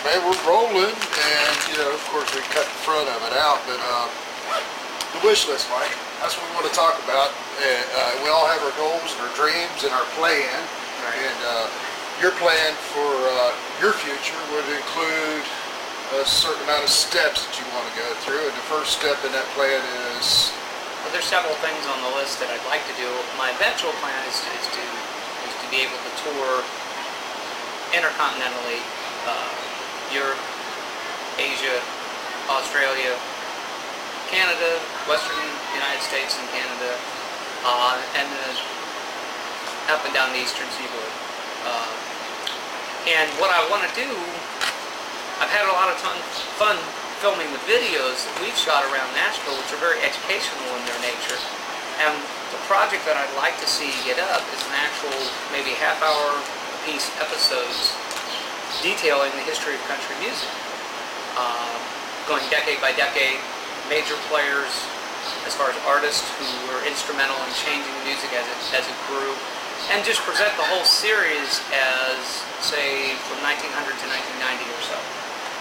man, we're rolling, and of course we cut the front of it out, but the wish list, Mike, that's what we want to talk about. We all have our goals and our dreams and our plan, right. And your plan for your future would include a certain amount of steps that you want to go through, and the first step in that plan is... Well, there's several things on the list that I'd like to do. My eventual plan is to be able to tour intercontinentally, Europe, Asia, Australia, Canada, Western United States and Canada, and then up and down the Eastern Seaboard. And what I want to do, I've had a lot of fun filming with videos that we've shot around Nashville, which are very educational in their nature. And the project that I'd like to see get up is an actual, maybe half-hour piece episodes detailing the history of country music, going decade by decade, major players as far as artists who were instrumental in changing music as it grew, and just present the whole series as, say, from 1900 to 1990 or so,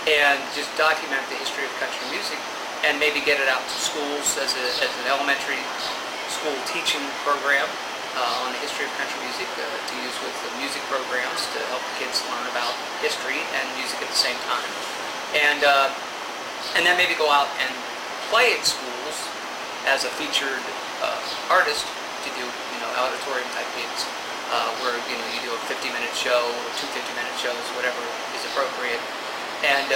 and just document the history of country music, and maybe get it out to schools as an elementary school teaching program on the history of country music to use with the music programs to help kids learn about history and music at the same time, and then maybe go out and play at schools as a featured artist to do auditorium type gigs where you do a 50-minute show or two 50-minute shows, whatever is appropriate, and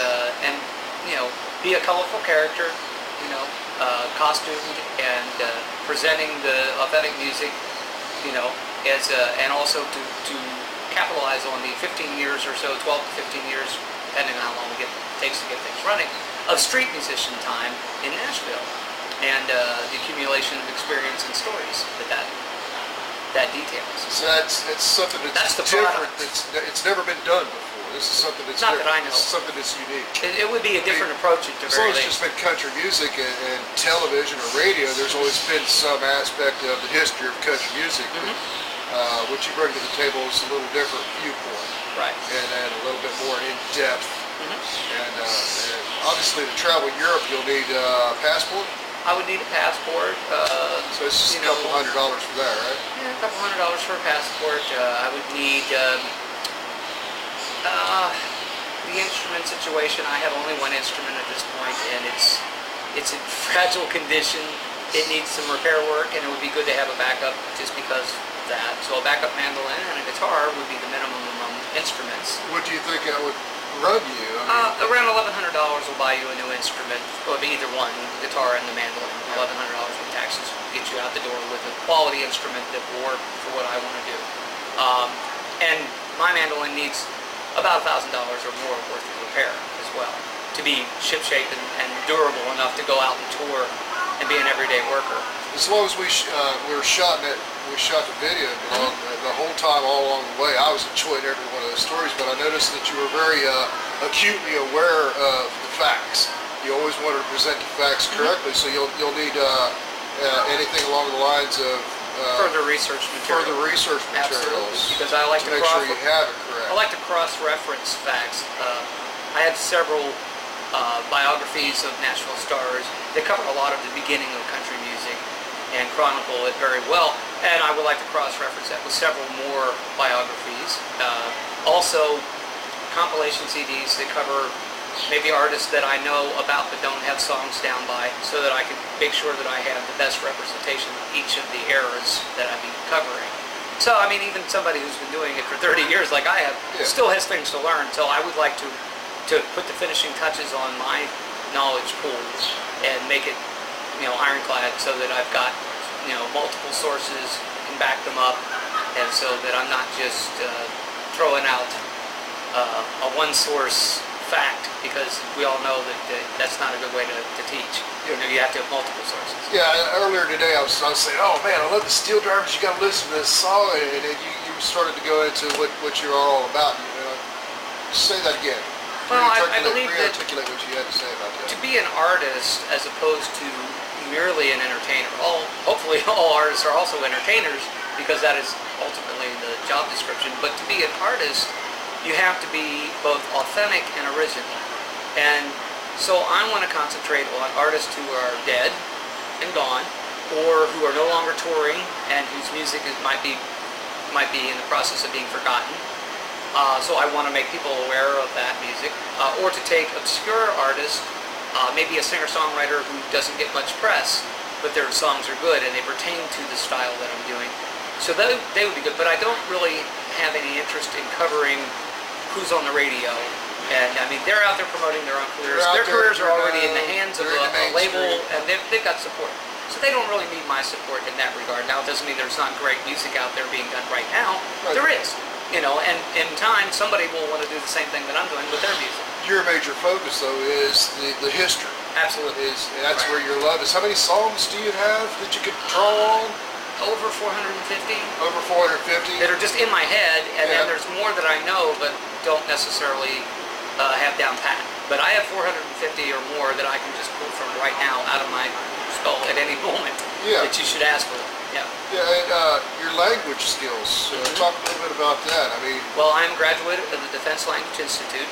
be a colorful character, costumed and presenting the authentic music, and also to capitalize on the 15 years or so, 12 to 15 years, depending on how long it takes to get things running, of street musician time in Nashville, and the accumulation of experience and stories that details. So it's something that's different. It's never been done before. This is something that's not that I know. Something that's unique. It would be a different approach at the As very long as least. it's been country music and television or radio, there's always been some aspect of the history of country music. Mm-hmm. What you bring to the table is a little different viewpoint, right? And a little bit more in depth. Mm-hmm. And obviously, to travel Europe, you'll need a passport. I would need a passport. So it's just a couple $100 for that, right? Yeah, a couple $100 for a passport. I would need the instrument situation. I have only one instrument at this point, and it's in fragile condition. It needs some repair work, and it would be good to have a backup just because of that. So a backup mandolin and a guitar would be the minimum among instruments. What do you think that would run you? Around $1,100 will buy you a new instrument, or either one, the guitar and the mandolin. $1,100 with taxes will get you out the door with a quality instrument that will work for what I want to do. And my mandolin needs about $1,000 or more worth of repair as well to be shipshape and durable enough to go out and tour and be an everyday worker. As long as we were shot the video the whole time, all along the way, I was enjoying every one of those stories. But I noticed that you were very acutely aware of the facts. You always wanted to present the facts correctly, so you'll need anything along the lines of further research materials. Absolutely, because I like to make sure you have it correct. I like to cross-reference facts. I have several biographies of Nashville stars that cover a lot of the beginning of country music and chronicle it very well, and I would like to cross-reference that with several more biographies. Also, compilation CDs that cover maybe artists that I know about but don't have songs down by, so that I can make sure that I have the best representation of each of the eras that I'd be covering. So, I mean, even somebody who's been doing it for 30 years like I have still has things to learn, so I would like to put the finishing touches on my knowledge pools and make it, ironclad, so that I've got, multiple sources, can back them up, and so that I'm not just throwing out a one-source fact, because we all know that that's not a good way to teach. You have to have multiple sources. Yeah, earlier today I was saying, oh man, I love the Steel Drivers, you got to listen to this song, and then you started to go into what you're all about. Say that again. Well, I believe that articulate what you had to say about that. To be an artist as opposed to merely an entertainer, hopefully all artists are also entertainers, because that is ultimately the job description, but to be an artist you have to be both authentic and original. And so I want to concentrate on artists who are dead and gone, or who are no longer touring and whose music might be in the process of being forgotten. So I want to make people aware of that music, or to take obscure artists, maybe a singer-songwriter who doesn't get much press, but their songs are good and they pertain to the style that I'm doing. So they would be good, but I don't really have any interest in covering who's on the radio. And I mean, they're out there promoting their own careers. Their careers are already in the hands of a label, and they've got support. So they don't really need my support in that regard. Now, it doesn't mean there's not great music out there being done right now. Right. There is. You know, and in time, somebody will want to do the same thing that I'm doing with their music. Your major focus, though, is the history. Absolutely. That's right. Where your love is. How many songs do you have that you could draw on? Over 450. Over 450? That are just in my head, and then there's more that I know but don't necessarily have down pat. But I have 450 or more that I can just pull from right now out of my skull at any moment that you should ask for. Yeah. Yeah, and your language skills. Talk a little bit about that. I mean, well, I'm a graduate of the Defense Language Institute.